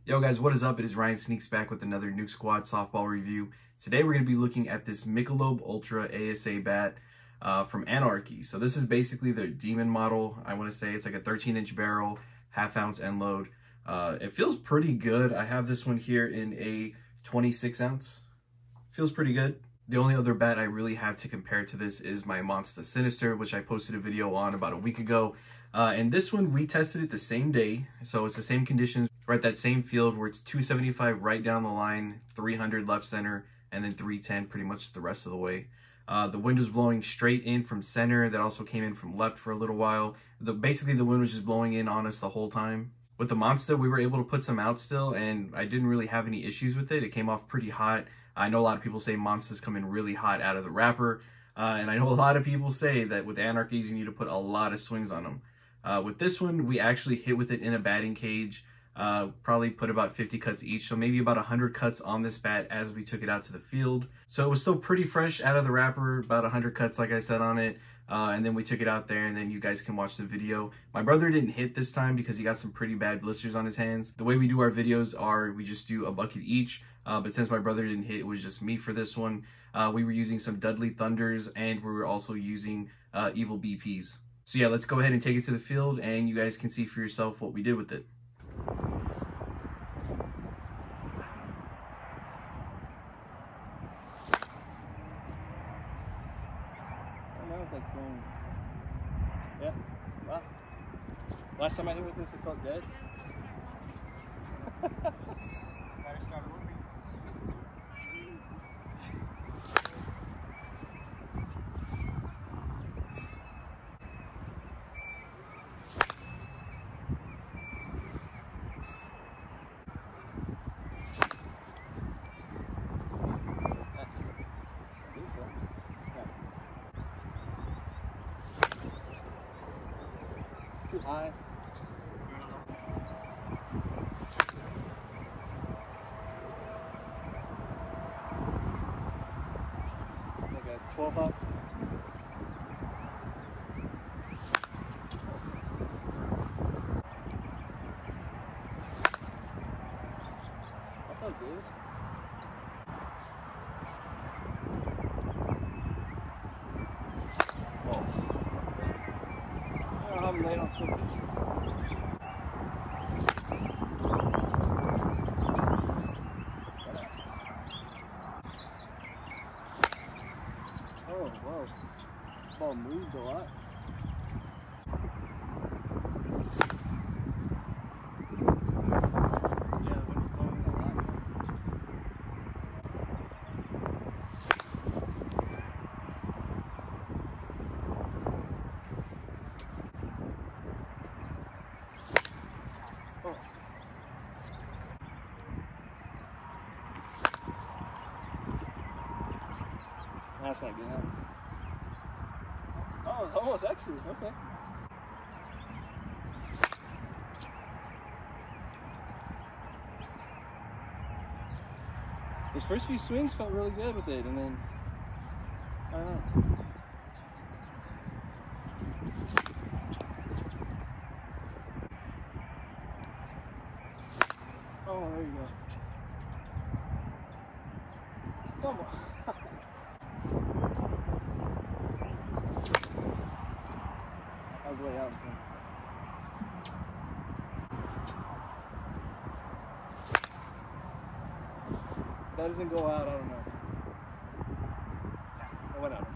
Yo guys, what is up? It is Ryan Sneaks back with another Nuke Squad softball review. Today we're going to be looking at this Michelob Ultra ASA bat from Anarchy. So this is basically their Demon model. I want to say it's like a 13-inch barrel, half-ounce end load. It feels pretty good. I have this one here in a 26-ounce. Feels pretty good. The only other bat I really have to compare to this is my Monster Sinister, which I posted a video on about a week ago. And this one, we tested it the same day. So it's the same conditions. We're at that same field where it's 275 right down the line, 300 left center, and then 310 pretty much the rest of the way. The wind was blowing straight in from center. That also came in from left for a little while. Basically, the wind was just blowing in on us the whole time. With the Monster, we were able to put some out still, and I didn't really have any issues with it. It came off pretty hot. I know a lot of people say Monsters come in really hot out of the wrapper, and I know a lot of people say that with Anarchies, you need to put a lot of swings on them. With this one, we actually hit with it in a batting cage. Probably put about 50 cuts each, so maybe about 100 cuts on this bat as we took it out to the field. So it was still pretty fresh out of the wrapper, about 100 cuts like I said on it. And then we took it out there, and then you guys can watch the video. My brother didn't hit this time because he got some pretty bad blisters on his hands. The way we do our videos are we just do a bucket each, but since my brother didn't hit, it was just me for this one. We were using some Dudley Thunders, and we were also using Evil BPs. So yeah, let's go ahead and take it to the field, and you guys can see for yourself what we did with it. That's going. Yeah. Wow. Last time I hit with this, it felt dead. Too high. Like a 12 up. That felt good. I'm late on slippage. Oh, whoa. Ball moved a lot. Yeah, the wind's blowing a lot. Oh. That's not good. Oh, it's almost extra. Okay. Those first few swings felt really good with it, and then I don't know. Oh, there you go. Come on. I was way out. If that doesn't go out, I don't know. It went out.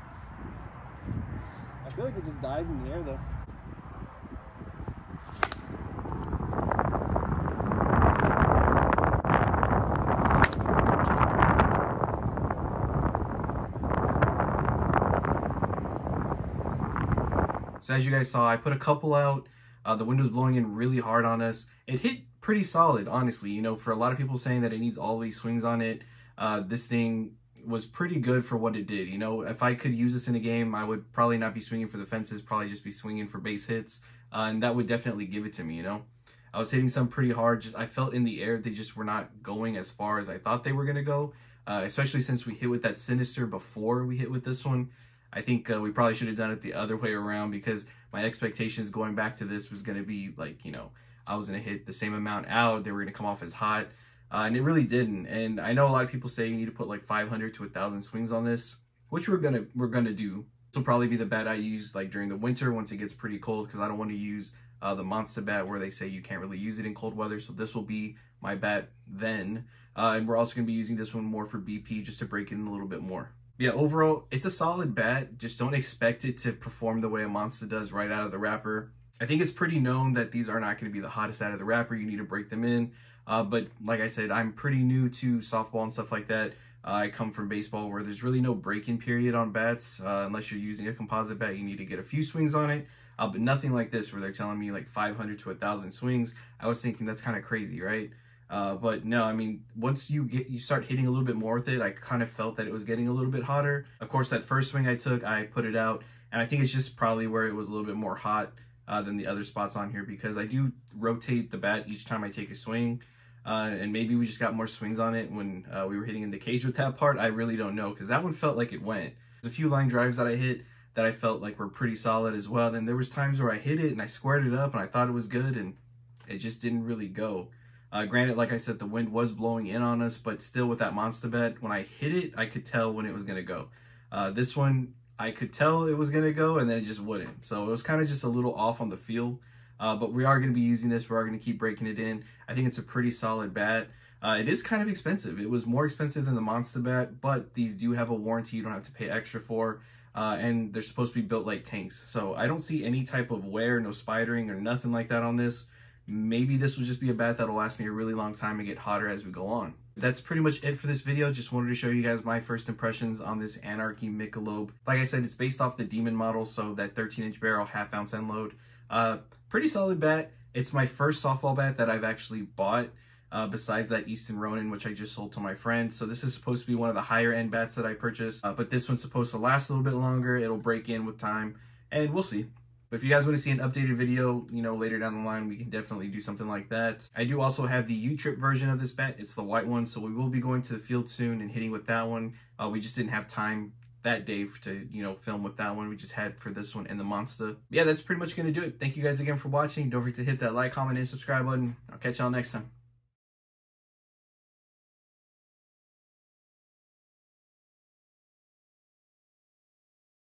I feel like it just dies in the air though. So as you guys saw, I put a couple out. The wind was blowing in really hard on us. It hit pretty solid, honestly. You know, for a lot of people saying that it needs all these swings on it, this thing was pretty good for what it did. You know, if I could use this in a game, I would probably not be swinging for the fences, probably just be swinging for base hits. And that would definitely give it to me, you know. I was hitting some pretty hard. I felt in the air they just were not going as far as I thought they were going to go, especially since we hit with that Sinister before we hit with this one. I think we probably should have done it the other way around, because my expectations going back to this was going to be like, you know, I was going to hit the same amount out. They were going to come off as hot. And it really didn't. And I know a lot of people say you need to put like 500 to 1,000 swings on this, which we're gonna do. This will probably be the bat I use like during the winter once it gets pretty cold, because I don't want to use the Monster bat where they say you can't really use it in cold weather. So this will be my bat then. And we're also gonna be using this one more for BP just to break it in a little bit more. Yeah, overall, it's a solid bat. Just don't expect it to perform the way a Monster does right out of the wrapper. I think it's pretty known that these are not going to be the hottest out of the wrapper. You need to break them in. But like I said, I'm pretty new to softball and stuff like that. I come from baseball where there's really no break-in period on bats. Unless you're using a composite bat, you need to get a few swings on it. But nothing like this where they're telling me like 500 to 1,000 swings. I was thinking that's kind of crazy, right? But no, I mean, once you start hitting a little bit more with it, I kind of felt that it was getting a little bit hotter. Of course, that first swing I took, I put it out, and I think it's just probably where it was a little bit more hot than the other spots on here, because I do rotate the bat each time I take a swing. And maybe we just got more swings on it when we were hitting in the cage with that part. I really don't know, because that one felt like it went. There's a few line drives that I hit that I felt like were pretty solid as well. Then there was times where I hit it and I squared it up and I thought it was good, and it just didn't really go. Granted, like I said, the wind was blowing in on us, but still with that Monster bat, when I hit it, I could tell when it was going to go. This one, I could tell it was going to go, and then it just wouldn't. So it was kind of just a little off on the feel. But we are going to be using this. We are going to keep breaking it in. I think it's a pretty solid bat. It is kind of expensive. It was more expensive than the Monster bat, but these do have a warranty you don't have to pay extra for. And they're supposed to be built like tanks. So I don't see any type of wear, no spidering or nothing like that on this. Maybe this will just be a bat that'll last me a really long time and get hotter as we go on. That's pretty much it for this video. Just wanted to show you guys my first impressions on this Anarchy Michelob. Like I said, it's based off the Demon model, so that 13-inch barrel, half-ounce end load. Pretty solid bat. It's my first softball bat that I've actually bought, besides that Easton Ronin, which I just sold to my friend. So this is supposed to be one of the higher end bats that I purchased, but this one's supposed to last a little bit longer. It'll break in with time, and we'll see. But if you guys want to see an updated video, you know, later down the line, we can definitely do something like that. I do also have the U-Trip version of this bat. It's the white one, so we will be going to the field soon and hitting with that one. We just didn't have time that day to, you know, film with that one. We just had for this one and the Monster. Yeah, that's pretty much going to do it. Thank you guys again for watching. Don't forget to hit that like, comment, and subscribe button. I'll catch y'all next time.